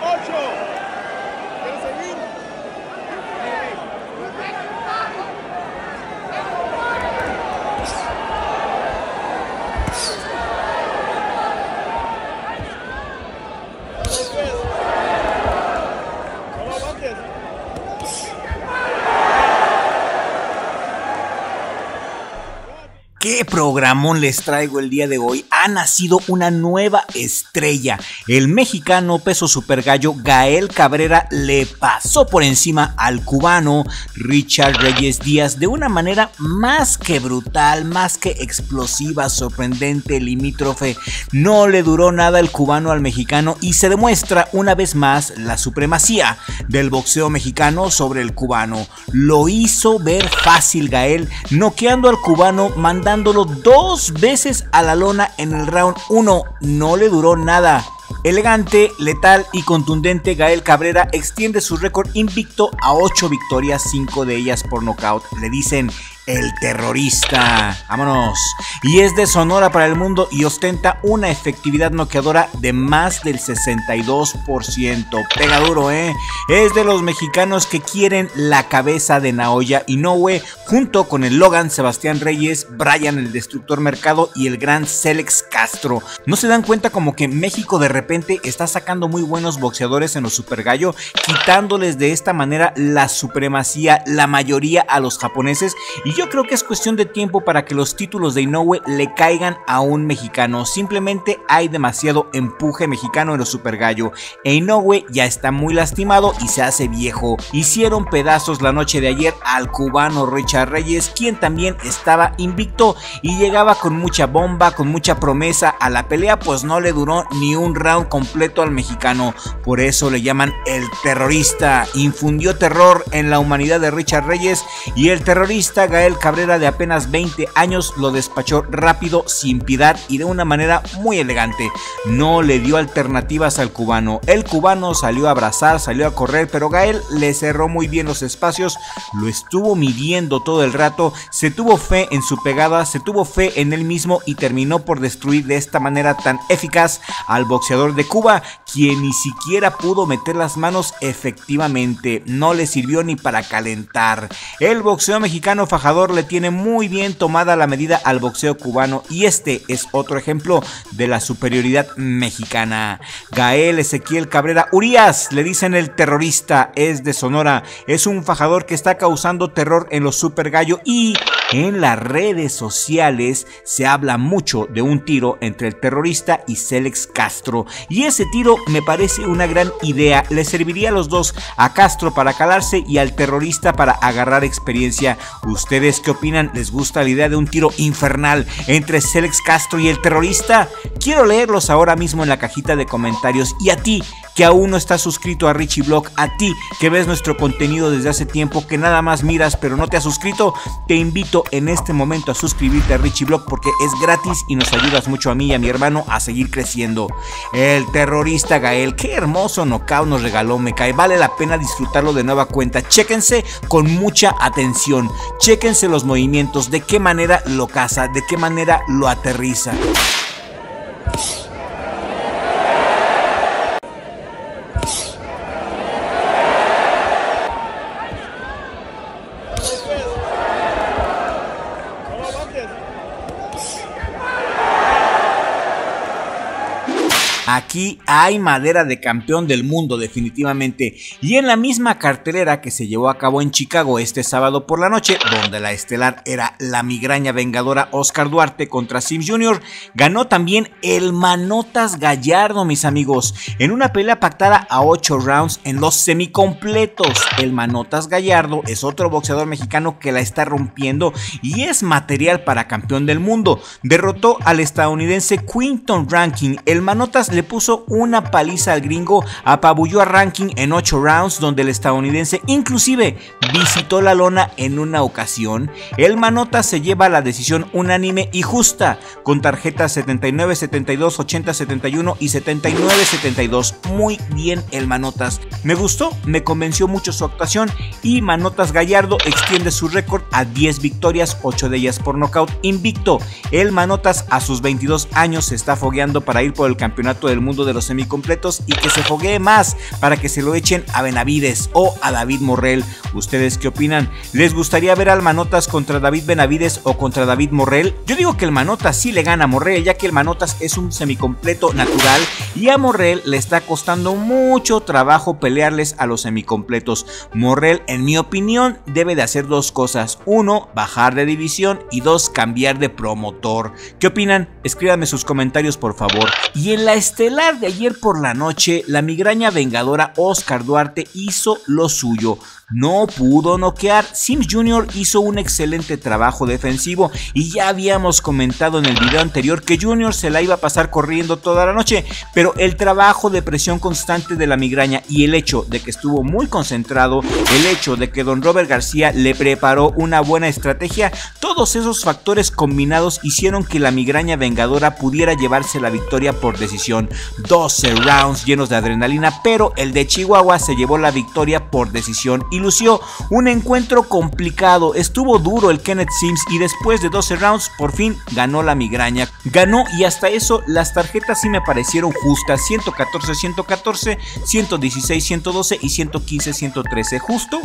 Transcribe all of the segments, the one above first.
8. ¿Quieres seguir? No aguantes. ¿Qué programón les traigo el día de hoy? Ha nacido una nueva estrella. El mexicano peso super gallo Gael Cabrera le pasó por encima al cubano Richard Reyes Díaz de una manera más que brutal, más que explosiva, sorprendente, limítrofe. No le duró nada el cubano al mexicano y se demuestra una vez más la supremacía del boxeo mexicano sobre el cubano. Lo hizo ver fácil Gael, noqueando al cubano, mandándolo 2 veces a la lona en el round 1. No le duró nada. Elegante, letal y contundente, Gael Cabrera extiende su récord invicto a 8 victorias, 5 de ellas por nocaut. Le dicen el terrorista. Vámonos. Y es de Sonora para el mundo y ostenta una efectividad noqueadora de más del 62%. Pega duro, ¿eh? Es de los mexicanos que quieren la cabeza de Naoya Inoue, junto con el Logan Sebastián Reyes, Brian el Destructor Mercado y el gran Celex Castro. ¿No se dan cuenta como que México de repente está sacando muy buenos boxeadores en los Super Gallo, quitándoles de esta manera la supremacía, la mayoría a los japoneses? Y yo creo que es cuestión de tiempo para que los títulos de Inoue le caigan a un mexicano. Simplemente hay demasiado empuje mexicano en los Super Gallo. E Inoue ya está muy lastimado y se hace viejo. Hicieron pedazos la noche de ayer al cubano Richard Reyes, quien también estaba invicto y llegaba con mucha bomba, con mucha promesa a la pelea, pues no le duró ni un round completo al mexicano. Por eso le llaman el terrorista. Infundió terror en la humanidad de Richard Reyes y el terrorista Gael Cabrera, de apenas 20 años, lo despachó rápido, sin piedad y de una manera muy elegante. No le dio alternativas al cubano. El cubano salió a abrazar, salió a correr, pero Gael le cerró muy bien los espacios, lo estuvo midiendo todo el rato, se tuvo fe en su pegada, se tuvo fe en él mismo y terminó por destruir de esta manera tan eficaz al boxeador de Cuba, quien ni siquiera pudo meter las manos efectivamente. No le sirvió ni para calentar. El boxeo mexicano fajador le tiene muy bien tomada la medida al boxeo cubano y este es otro ejemplo de la superioridad mexicana. Gael Ezequiel Cabrera Urias, le dicen el terrorista, es de Sonora, es un fajador que está causando terror en los Super Gallo y en las redes sociales se habla mucho de un tiro entre el terrorista y Celex Castro, y ese tiro me parece una gran idea. Le serviría a los dos, a Castro para calarse y al terrorista para agarrar experiencia. ¿Ustedes qué opinan? ¿Les gusta la idea de un tiro infernal entre Celex Castro y el terrorista? Quiero leerlos ahora mismo en la cajita de comentarios. Y a ti que aún no estás suscrito a Richie Blog, a ti que ves nuestro contenido desde hace tiempo, que nada más miras pero no te has suscrito, te invito en este momento a suscribirte a Richie Blog porque es gratis y nos ayudas mucho a mí y a mi hermano a seguir creciendo. El terrorista Gael, qué hermoso knockout nos regaló, me cae, vale la pena disfrutarlo de nueva cuenta. Chéquense con mucha atención, chéquense los movimientos, de qué manera lo caza, de qué manera lo aterriza. Aquí hay madera de campeón del mundo definitivamente, y en la misma cartelera que se llevó a cabo en Chicago este sábado por la noche, donde la estelar era la migraña vengadora Oscar Duarte contra Sim Jr., ganó también el Manotas Gallardo, mis amigos, en una pelea pactada a 8 rounds en los semicompletos. El Manotas Gallardo es otro boxeador mexicano que la está rompiendo y es material para campeón del mundo. Derrotó al estadounidense Quinton Rankin. El Manotas le puso una paliza al gringo, apabulló a Rankin en 8 rounds, donde el estadounidense inclusive visitó la lona en una ocasión. El Manotas se lleva la decisión unánime y justa, con tarjetas 79-72, 80-71 y 79-72. Muy bien el Manotas. Me gustó, me convenció mucho su actuación y Manotas Gallardo extiende su récord a 10 victorias, 8 de ellas por nocaut invicto. El Manotas a sus 22 años se está fogueando para ir por el campeonato del mundo de los semicompletos y que se foguee más para que se lo echen a Benavides o a David Morrell. ¿Ustedes qué opinan? ¿Les gustaría ver al Manotas contra David Benavides o contra David Morrell? Yo digo que el Manotas sí le gana a Morrell, ya que el Manotas es un semicompleto natural y a Morrell le está costando mucho trabajo pelearles a los semicompletos. Morrell, en mi opinión, debe de hacer dos cosas: uno, bajar de división y dos, cambiar de promotor. ¿Qué opinan? Escríbanme sus comentarios, por favor. Y en la estelar de ayer por la noche, la migraña vengadora Oscar Duarte hizo lo suyo. No pudo noquear. Sims Jr. hizo un excelente trabajo defensivo y ya habíamos comentado en el video anterior que Jr. se la iba a pasar corriendo toda la noche, pero el trabajo de presión constante de la migraña y el hecho de que estuvo muy concentrado, el hecho de que Don Robert García le preparó una buena estrategia, todos esos factores combinados hicieron que la migraña vengadora pudiera llevarse la victoria por decisión. 12 rounds llenos de adrenalina, pero el de Chihuahua se llevó la victoria por decisión y lució un encuentro complicado. Estuvo duro el Kenneth Sims y después de 12 rounds por fin ganó la migraña. Ganó y hasta eso las tarjetas sí me parecieron justas: 114-114, 116-112 y 115-113.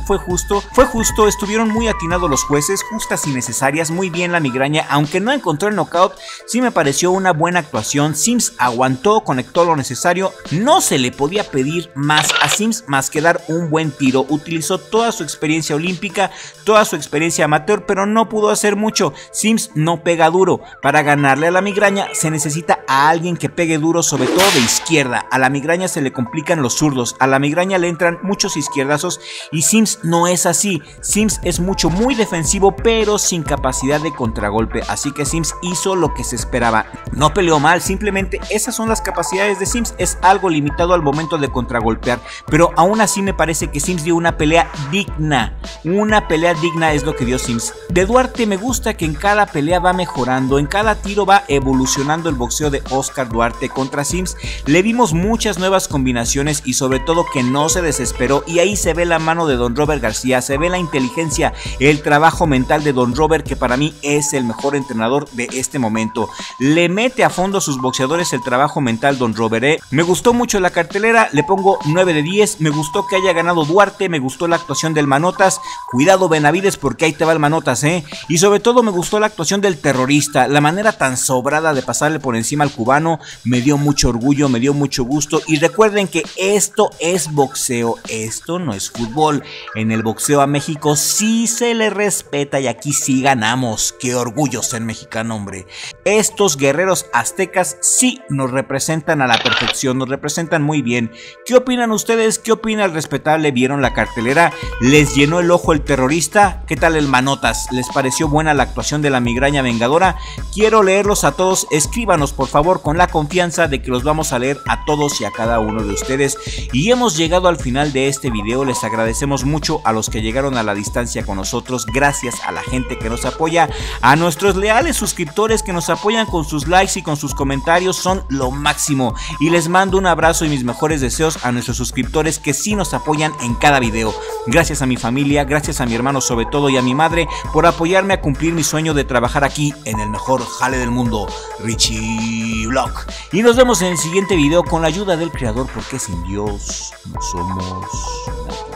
Fue justo, estuvieron muy atinados los jueces, justas y necesarias, muy bien la migraña, aunque no encontró el knockout, sí me pareció una buena actuación. Sims aguantó, conectó lo necesario, no se le podía pedir más a Sims más que dar un buen tiro, utilizó toda su experiencia olímpica, toda su experiencia amateur, pero no pudo hacer mucho. Sims no pega duro. Para ganarle a la migraña se necesita a alguien que pegue duro, sobre todo de izquierda. A la migraña se le complican los zurdos, a la migraña le entran muchos izquierdazos y Sims no es así. Sims es muy defensivo, pero sin capacidad de contragolpe, así que Sims hizo lo que se esperaba. No peleó mal, simplemente esas son las capacidades de Sims, es algo limitado al momento de contragolpear, pero aún así me parece que Sims dio una pelea digna. Una pelea digna es lo que dio Sims. De Duarte me gusta que en cada pelea va mejorando, en cada tiro va evolucionando el boxeo de Oscar Duarte contra Sims. Le vimos muchas nuevas combinaciones y sobre todo que no se desesperó, y ahí se ve la mano de Don Robert García, se ve la inteligencia, el trabajo mental de Don Robert, que para mí es el mejor entrenador de este momento. Le mete a fondo a sus boxeadores el trabajo mental Don Robert. Me gustó mucho la cartelera, le pongo 9 de 10, me gustó que haya ganado Duarte, me gustó la actuación del Manotas, cuidado Benavides porque ahí te va el Manotas, y sobre todo me gustó la actuación del terrorista, la manera tan sobrada de pasarle por encima al cubano, me dio mucho orgullo, me dio mucho gusto. Y recuerden que esto es boxeo, esto no es fútbol. En el boxeo a México sí se le respeta y aquí sí ganamos. Qué orgullo ser mexicano, hombre. Estos guerreros aztecas sí nos representan a la perfección, nos representan muy bien. ¿Qué opinan ustedes? ¿Qué opina el respetable? ¿Vieron la cartelera? ¿Les llenó el ojo el terrorista? ¿Qué tal el Manotas? ¿Les pareció buena la actuación de la migraña vengadora? Quiero leerlos a todos, escríbanos por favor con la confianza de que los vamos a leer a todos y a cada uno de ustedes. Y hemos llegado al final de este video, les agradecemos mucho a los que llegaron a la distancia con nosotros, gracias a la gente que nos apoya, a nuestros leales suscriptores que nos apoyan con sus likes y con sus comentarios, son lo máximo. Y les mando un abrazo y mis mejores deseos a nuestros suscriptores que sí nos apoyan en cada video. Gracias a mi familia, gracias a mi hermano sobre todo y a mi madre por apoyarme a cumplir mi sueño de trabajar aquí en el mejor jale del mundo, Richie Vlog. Y nos vemos en el siguiente video con la ayuda del creador, porque sin Dios no somos nada.